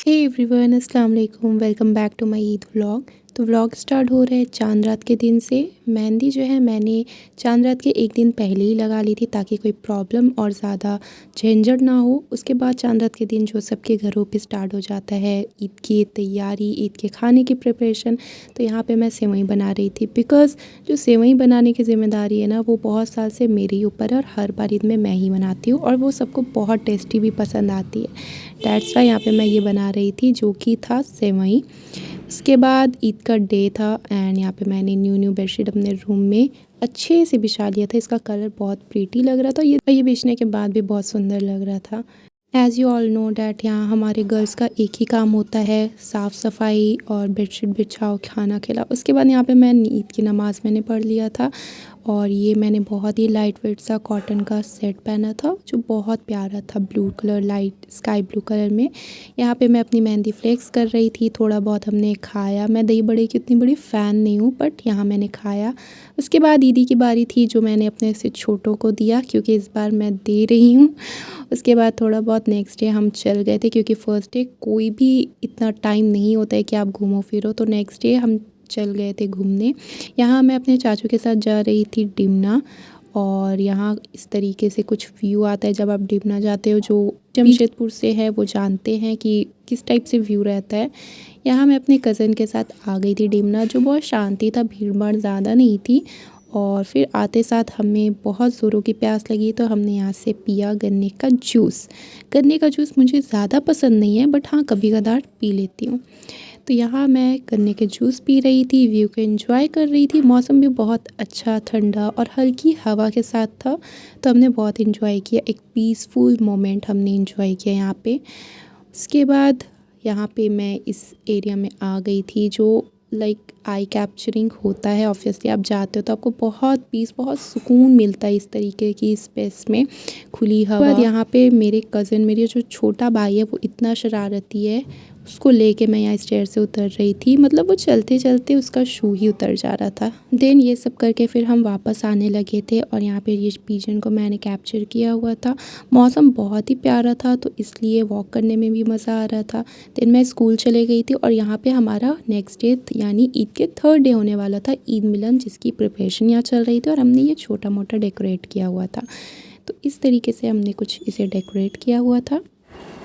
हे everyone, अस्सलाम वालेकुम। Welcome back to my Eid vlog. तो व्लॉग स्टार्ट हो रहा है चांद रात के दिन से। मेहंदी जो है मैंने चांद रात के एक दिन पहले ही लगा ली थी ताकि कोई प्रॉब्लम और ज़्यादा झंझट ना हो। उसके बाद चांद रात के दिन जो सबके घरों पे स्टार्ट हो जाता है ईद की तैयारी, ईद के खाने की प्रिपरेशन। तो यहाँ पे मैं सेवई बना रही थी बिकॉज़ जो सेवई बनाने की ज़िम्मेदारी है ना, वो बहुत साल से मेरे ही ऊपर है और हर बार ईद में मैं ही बनाती हूँ और वो सबको बहुत टेस्टी भी पसंद आती है। दैट्स वाई यहाँ पे मैं ये बना रही थी जो कि था सेवई। उसके बाद ईद का डे था एंड यहाँ पे मैंने न्यू बेडशीट अपने रूम में अच्छे से बिछा लिया था। इसका कलर बहुत प्रीटी लग रहा था। ये बिछने के बाद भी बहुत सुंदर लग रहा था। As you all know that यहाँ हमारे गर्ल्स का एक ही काम होता है, साफ़ सफाई और बेडशीट बिछाओ, खाना खिलाओ। उसके बाद यहाँ पे मैं ईद की नमाज़ मैंने पढ़ लिया था और ये मैंने बहुत ही लाइट वेट सा कॉटन का सेट पहना था जो बहुत प्यारा था, blue colour, light sky blue colour में। यहाँ पे मैं अपनी मेहंदी फ्लेक्स कर रही थी। थोड़ा बहुत हमने खाया। मैं दही बड़े की उतनी बड़ी फ़ैन नहीं हूँ बट यहाँ मैंने खाया। उसके बाद दीदी की बारी थी जो मैंने अपने से छोटों को दिया क्योंकि इस बार मैं दे रही हूँ। उसके बाद थोड़ा बहुत नेक्स्ट डे हम चल गए थे क्योंकि फ़र्स्ट डे कोई भी इतना टाइम नहीं होता है कि आप घूमो फिरो। तो नेक्स्ट डे हम चल गए थे घूमने। यहाँ मैं अपने चाचू के साथ जा रही थी डिमना और यहाँ इस तरीके से कुछ व्यू आता है जब आप डिमना जाते हो। जो जमशेदपुर से है वो जानते हैं कि किस टाइप से व्यू रहता है। यहाँ मैं अपने कज़न के साथ आ गई थी डिमना, जो बहुत शांति था, भीड़ भाड़ ज़्यादा नहीं थी। और फिर आते साथ हमें बहुत ज़ोरों की प्यास लगी तो हमने यहाँ से पिया गन्ने का जूस। गन्ने का जूस मुझे ज़्यादा पसंद नहीं है बट हाँ कभी कदार पी लेती हूँ। तो यहाँ मैं गन्ने के जूस पी रही थी, व्यू को एंजॉय कर रही थी। मौसम भी बहुत अच्छा, ठंडा और हल्की हवा के साथ था तो हमने बहुत एंजॉय किया। एक पीसफुल मोमेंट हमने एंजॉय किया यहाँ पे। उसके बाद यहाँ पे मैं इस एरिया में आ गई थी जो लाइक आई कैप्चरिंग होता है। ऑब्वियसली आप जाते हो तो आपको बहुत पीस, बहुत सुकून मिलता है इस तरीके की स्पेस में, खुली हवा। यहाँ पे मेरे कज़न, मेरी जो छोटा भाई है वो इतना शरारती है, उसको लेके मैं यहाँ स्टेयर से उतर रही थी। मतलब वो चलते चलते उसका शू ही उतर जा रहा था। देन ये सब करके फिर हम वापस आने लगे थे और यहाँ पे ये पिजन को मैंने कैप्चर किया हुआ था। मौसम बहुत ही प्यारा था तो इसलिए वॉक करने में भी मज़ा आ रहा था। देन मैं स्कूल चले गई थी और यहाँ पे हमारा नेक्स्ट डे यानी ईद के थर्ड डे होने वाला था, ईद मिलन, जिसकी प्रिपरेशन यहाँ चल रही थी और हमने ये छोटा मोटा डेकोरेट किया हुआ था। तो इस तरीके से हमने कुछ इसे डेकोरेट किया हुआ था।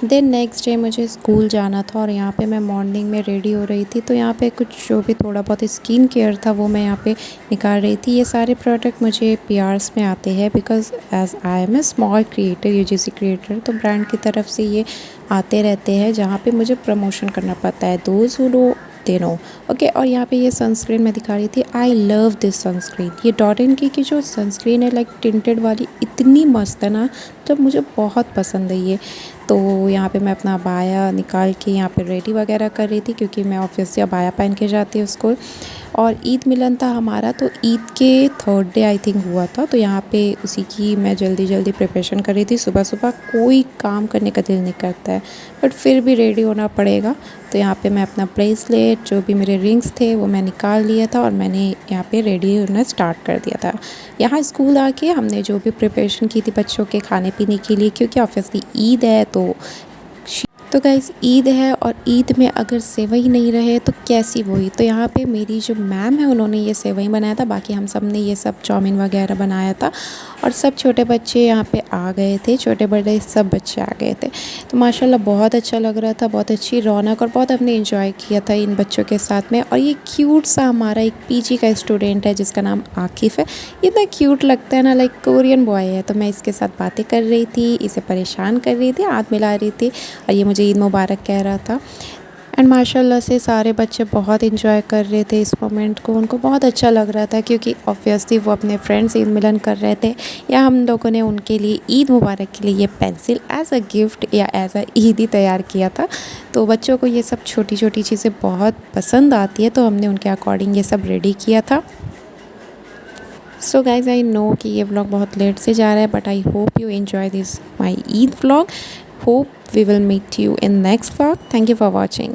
देन नेक्स्ट डे मुझे स्कूल जाना था और यहाँ पे मैं मॉर्निंग में रेडी हो रही थी। तो यहाँ पे कुछ जो भी थोड़ा बहुत स्किन केयर था वो मैं यहाँ पे निकाल रही थी। ये सारे प्रोडक्ट मुझे पीआरस में आते हैं because as I am a small creator, UGC creator, तो ब्रांड की तरफ से ये आते रहते हैं जहाँ पे मुझे प्रमोशन करना पड़ता है। Those who no they know. Okay, और यहाँ पे ये सनस्क्रीन मैं दिखा रही थी। I love this sunscreen. ये डॉट एंड की जो सनस्क्रीन है लाइक टिंटेड वाली, इतनी मस्त है ना, जब मुझे बहुत पसंद है ये। तो यहाँ पे मैं अपना अबाया निकाल के यहाँ पे रेडी वगैरह कर रही थी क्योंकि मैं ऑब्वियसली अबाया पहन के जाती हूँ स्कूल। और ईद मिलन था हमारा तो ईद के थर्ड डे आई थिंक हुआ था। तो यहाँ पे उसी की मैं जल्दी जल्दी प्रिपरेशन कर रही थी। सुबह सुबह कोई काम करने का दिल नहीं करता है बट फिर भी रेडी होना पड़ेगा। तो यहाँ पे मैं अपना ब्रेसलेट, जो भी मेरे रिंग्स थे वो मैं निकाल लिया था और मैंने यहाँ पे रेडी होना स्टार्ट कर दिया था। यहाँ स्कूल आके हमने जो भी प्रिपरेशन की थी बच्चों के खाने पीने के लिए, क्योंकि ऑब्वियसली ईद है तो गाइज़ ईद है और ईद में अगर सेवई नहीं रहे तो कैसी वो ईद। तो यहाँ पे मेरी जो मैम है उन्होंने ये सेवई बनाया था, बाकी हम सब ने ये सब चाउमीन वगैरह बनाया था और सब छोटे बच्चे यहाँ पे आ गए थे, छोटे बड़े सब बच्चे आ गए थे। तो माशाल्लाह बहुत अच्छा लग रहा था, बहुत अच्छी रौनक और बहुत हमने इंजॉय किया था इन बच्चों के साथ में। और ये क्यूट सा हमारा एक पीजी का स्टूडेंट है जिसका नाम आकिफ़ है। इतना क्यूट लगता है ना, लाइक कोरियन बॉय है। तो मैं इसके साथ बातें कर रही थी, इसे परेशान कर रही थी, हाथ मिला रही थी और ये मुझे ईद मुबारक कह रहा था। एंड माशाल्लाह से सारे बच्चे बहुत इंजॉय कर रहे थे इस मोमेंट को, उनको बहुत अच्छा लग रहा था क्योंकि ऑब्वियसली वो अपने फ्रेंड्स ईद मिलन कर रहे थे। या हम लोगों ने उनके लिए ईद मुबारक के लिए ये पेंसिल एज अ गिफ्ट या एज अ ईदी तैयार किया था। तो बच्चों को ये सब छोटी छोटी चीज़ें बहुत पसंद आती है तो हमने उनके अकॉर्डिंग ये सब रेडी किया था। सो गाइज आई नो कि ये व्लॉग बहुत लेट से जा रहा है but I hope you enjoy this my Eid vlog. Hope we will meet you in next vlog. Thank you for watching.